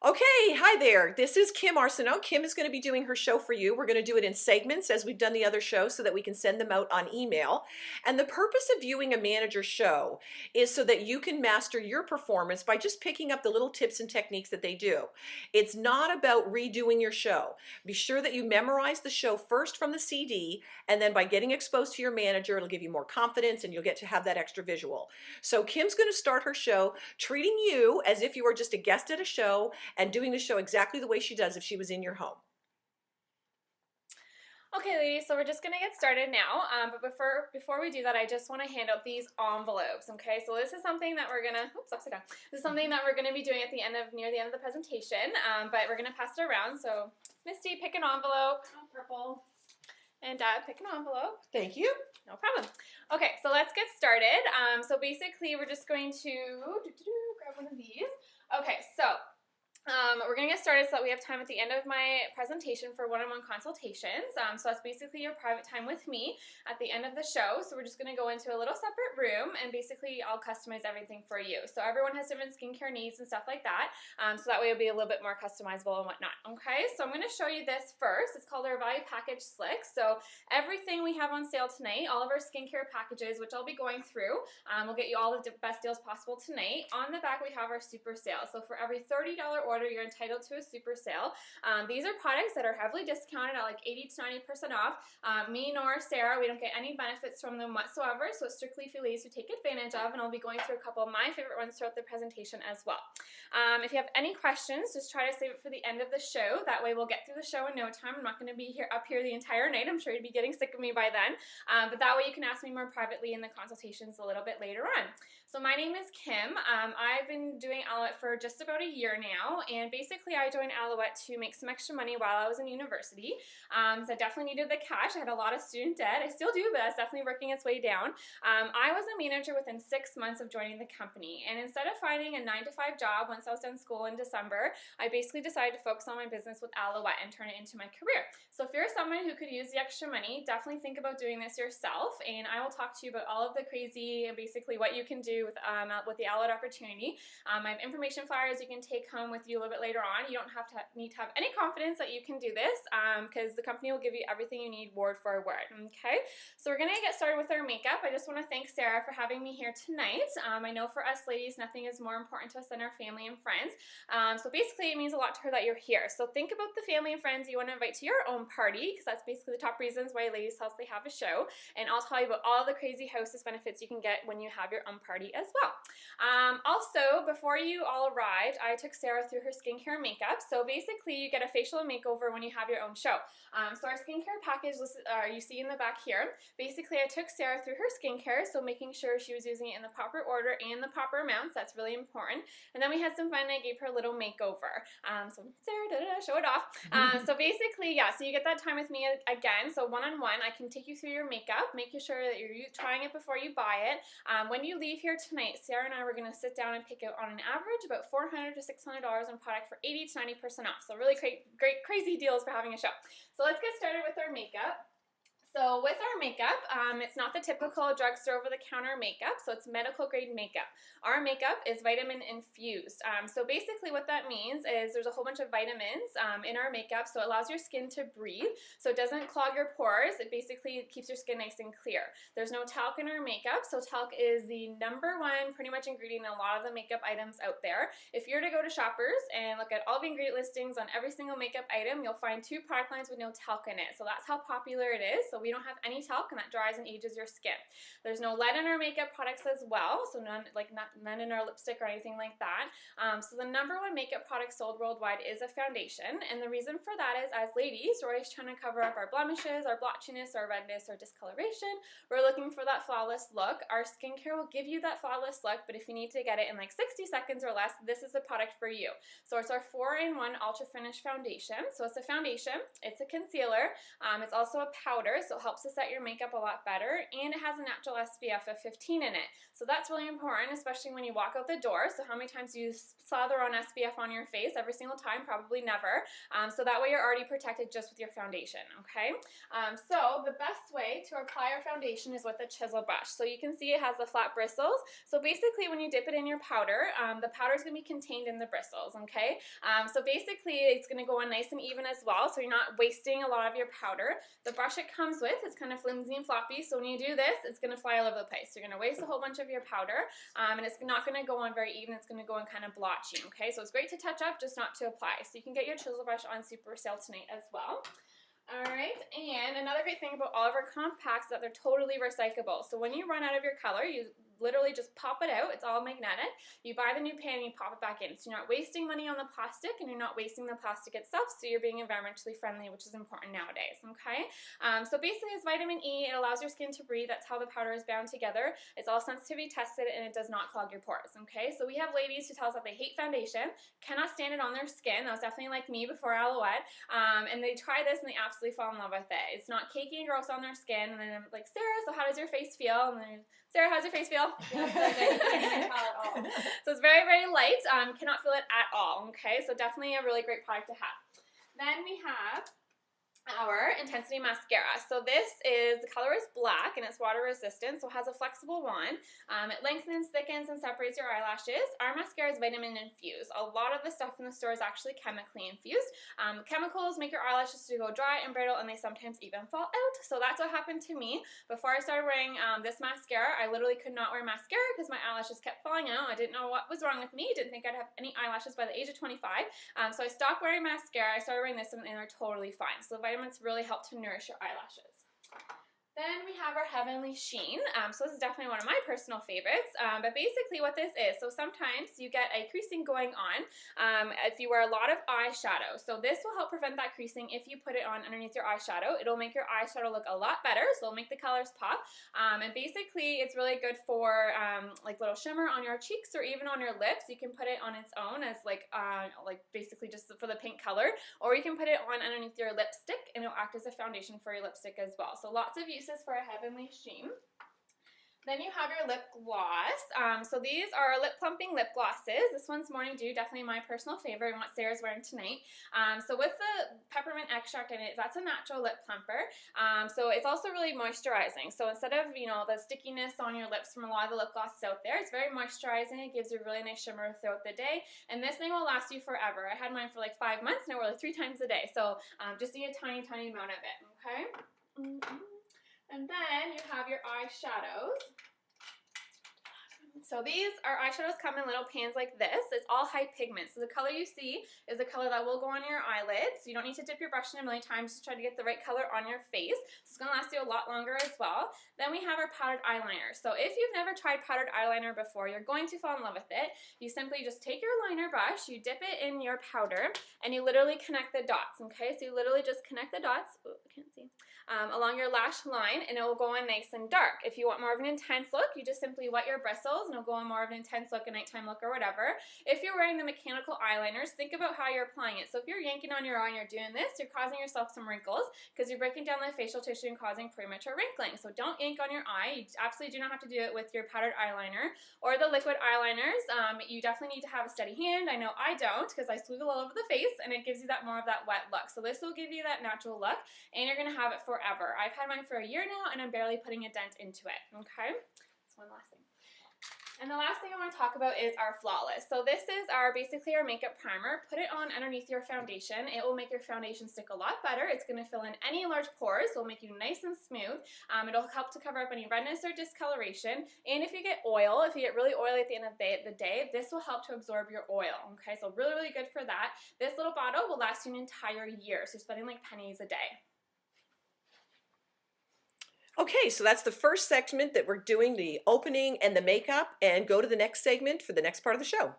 Okay, hi there. This is Kim Arsenault. Kim is going to be doing her show for you. We're going to do it in segments as we've done the other shows so that we can send them out on email. And the purpose of viewing a manager show is so that you can master your performance by just picking up the little tips and techniques that they do. It's not about redoing your show. Be sure that you memorize the show first from the CD, and then by getting exposed to your manager, it'll give you more confidence and you'll get to have that extra visual. So Kim's going to start her show treating you as if you were just a guest at a show and doing the show exactly the way she does if she was in your home. Okay, ladies, so we're just gonna get started now. But before we do that, I just want to hand out these envelopes. Okay, so this is something that we're gonna. Oops, upside down. This is something that we're gonna be doing at the near the end of the presentation. But we're gonna pass it around. So, Misty, pick an envelope. Oh, purple. And Dad, pick an envelope. Thank you. No problem. Okay, so let's get started. So basically, we're just going to grab one of these. Okay, so. We're going to get started so that we have time at the end of my presentation for one-on-one consultations. So that's basically your private time with me at the end of the show. So we're just going to go into a little separate room and basically I'll customize everything for you. So everyone has different skincare needs and stuff like that. So that way it'll be a little bit more customizable and whatnot. Okay, so I'm going to show you this first. It's called our Value Package Slick. So everything we have on sale tonight, all of our skincare packages, which I'll be going through, we'll get you all the best deals possible tonight. On the back we have our super sale. So for every $30 order, you're entitled to a super sale. These are products that are heavily discounted at like 80 to 90% off. Me nor Sarah, we don't get any benefits from them whatsoever, so it's strictly for ladies who take advantage of, and I'll be going through a couple of my favorite ones throughout the presentation as well. If you have any questions, just try to save it for the end of the show. That way we'll get through the show in no time. I'm not going to be up here the entire night. I'm sure you'd be getting sick of me by then. But that way you can ask me more privately in the consultations a little bit later on. So my name is Kim. I've been doing Alouette for just about a year now, and basically I joined Alouette to make some extra money while I was in university. So I definitely needed the cash. I had a lot of student debt. I still do, but that's definitely working its way down. I was a manager within 6 months of joining the company, and instead of finding a 9-to-5 job once I was done school in December, I basically decided to focus on my business with Alouette and turn it into my career. So if you're someone who could use the extra money, definitely think about doing this yourself, and I will talk to you about all of the crazy, basically what you can do with the Alouette opportunity. I have information flyers you can take home with you a little bit later on. You don't need to have any confidence that you can do this because the company will give you everything you need word for word. Okay, so we're going to get started with our makeup. I just want to thank Sarah for having me here tonight. I know for us ladies, nothing is more important to us than our family and friends. So basically it means a lot to her that you're here. So think about the family and friends you want to invite to your own party, because that's basically the top reasons why ladies tell us they have a show. And I'll tell you about all the crazy hostess benefits you can get when you have your own party as well. Also, before you all arrived, I took Sarah through her skincare and makeup. So basically, you get a facial makeover when you have your own show. So our skincare package, you see in the back here, basically I took Sarah through her skincare, so making sure she was using it in the proper order and the proper amounts. That's really important. And then we had some fun and I gave her a little makeover. So Sarah, show it off. So basically, yeah, so you get that time with me again. So one-on-one, I can take you through your makeup, making sure that you're trying it before you buy it. When you leave here tonight, Sarah and I were going to sit down and pick out on an average about $400 to $600 on product for 80 to 90% off. So really great, crazy deals for having a show. So let's get started with our makeup. So with our makeup, it's not the typical drugstore over-the-counter makeup, so it's medical-grade makeup. Our makeup is vitamin infused. So basically what that means is there's a whole bunch of vitamins in our makeup, so it allows your skin to breathe, so it doesn't clog your pores. It basically keeps your skin nice and clear. There's no talc in our makeup, so talc is the #1 pretty much ingredient in a lot of the makeup items out there. If you're to go to Shoppers and look at all the ingredient listings on every single makeup item, you'll find 2 product lines with no talc in it. So that's how popular it is. So we don't have any talc, and that dries and ages your skin. There's no lead in our makeup products as well, so none in our lipstick or anything like that. So the #1 makeup product sold worldwide is a foundation, and the reason for that is, as ladies, we're always trying to cover up our blemishes, our blotchiness, our redness, our discoloration. We're looking for that flawless look. Our skincare will give you that flawless look, but if you need to get it in like 60 seconds or less, this is the product for you. So it's our 4-in-1 Ultra Finish Foundation. So it's a foundation, it's a concealer, it's also a powder, so it helps to set your makeup a lot better, and it has a natural SPF of 15 in it. So that's really important, especially when you walk out the door. So how many times do you slather on SPF on your face? Every single time? Probably never. So that way you're already protected just with your foundation, okay? So the best way to apply our foundation is with a chisel brush. So you can see it has the flat bristles. So basically when you dip it in your powder, the powder is going to be contained in the bristles, okay? So basically it's going to go on nice and even as well, so you're not wasting a lot of your powder. The brush it comes with is kind of flimsy and floppy, so when you do this, it's going to fly all over the place. You're going to waste a whole bunch of your powder, and it's not going to go on very even. It's going to go on kind of blotchy, okay? So it's great to touch up, just not to apply. So you can get your chisel brush on super sale tonight as well. Alright, and another great thing about all of our compacts is that they're totally recyclable. So when you run out of your color, you literally just pop it out. It's all magnetic. You buy the new pan and you pop it back in. So you're not wasting money on the plastic, and you're not wasting the plastic itself, so you're being environmentally friendly, which is important nowadays, okay? So basically it's vitamin E. It allows your skin to breathe. That's how the powder is bound together. It's all sensitivity tested, and it does not clog your pores, okay? So we have ladies who tell us that they hate foundation, cannot stand it on their skin. That was definitely like me before Alouette. And they try this and they absolutely fall in love with it. It's not cakey and gross on their skin. And then I'm like, Sarah, so how does your face feel? And then, Sarah, how's your face feel? Yes, I can't tell at all. So it's very, very light. Cannot feel it at all, okay? So definitely a really great product to have. Then we have our Intensity Mascara. So this is, the color is black and it's water resistant, so it has a flexible wand. It lengthens, thickens, and separates your eyelashes. Our mascara is vitamin infused. A lot of the stuff in the store is actually chemically infused. Chemicals make your eyelashes to go dry and brittle, and they sometimes even fall out. So that's what happened to me. Before I started wearing this mascara, I literally could not wear mascara because my eyelashes kept falling out. I didn't know what was wrong with me. Didn't think I'd have any eyelashes by the age of 25. So I stopped wearing mascara. I started wearing this one, and they're totally fine. So the vitamins really help to nourish your eyelashes. Then we have our Heavenly Sheen. So this is definitely one of my personal favorites. But basically what this is, so sometimes you get a creasing going on if you wear a lot of eyeshadow. So this will help prevent that creasing if you put it on underneath your eyeshadow. It'll make your eyeshadow look a lot better, so it'll make the colors pop. And basically it's really good for like little shimmer on your cheeks or even on your lips. You can put it on its own as like basically just for the pink color, or you can put it on underneath your lipstick and it'll act as a foundation for your lipstick as well. So lots of uses for a Heavenly Sheen. Then you have your lip gloss. So these are lip plumping lip glosses. This one's Morning Dew, definitely my personal favorite and what Sarah's wearing tonight. So with the peppermint extract in it, that's a natural lip plumper. So it's also really moisturizing. So instead of, you know, the stickiness on your lips from a lot of the lip glosses out there, it's very moisturizing. It gives you a really nice shimmer throughout the day. And this thing will last you forever. I had mine for like 5 months and I wore it like 3 times a day. So just need a tiny, tiny amount of it, okay? And then you have your eyeshadows. So these, our eyeshadows come in little pans like this. It's all high pigment. So the color you see is the color that will go on your eyelids. So you don't need to dip your brush in a million times to try to get the right color on your face. So it's going to last you a lot longer as well. Then we have our powdered eyeliner. So if you've never tried powdered eyeliner before, you're going to fall in love with it. You simply just take your liner brush, you dip it in your powder, and you literally connect the dots, okay? So you literally just connect the dots, oh, I can't see, along your lash line, and it will go on nice and dark. If you want more of an intense look, you just simply wet your bristles, and it'll go on more of an intense look, a nighttime look, or whatever. If you're wearing the mechanical eyeliners, think about how you're applying it. So if you're yanking on your eye and you're doing this, you're causing yourself some wrinkles because you're breaking down the facial tissue and causing premature wrinkling. So don't yank on your eye. You absolutely do not have to do it with your powdered eyeliner or the liquid eyeliners. You definitely need to have a steady hand. I know I don't because I swivel all over the face, and it gives you that more of that wet look. So this will give you that natural look, and you're going to have it forever. I've had mine for a year now, and I'm barely putting a dent into it, okay? That's one last thing. And the last thing I want to talk about is our Flawless. So this is basically our makeup primer. Put it on underneath your foundation. It will make your foundation stick a lot better. It's going to fill in any large pores. So it'll make you nice and smooth. It'll help to cover up any redness or discoloration. And if you get oil, if you get really oily at the end of the day, this will help to absorb your oil. Okay, so really, really good for that. This little bottle will last you an entire year. So you're spending like pennies a day. Okay, so that's the first segment that we're doing, the opening and the makeup, and go to the next segment for the next part of the show.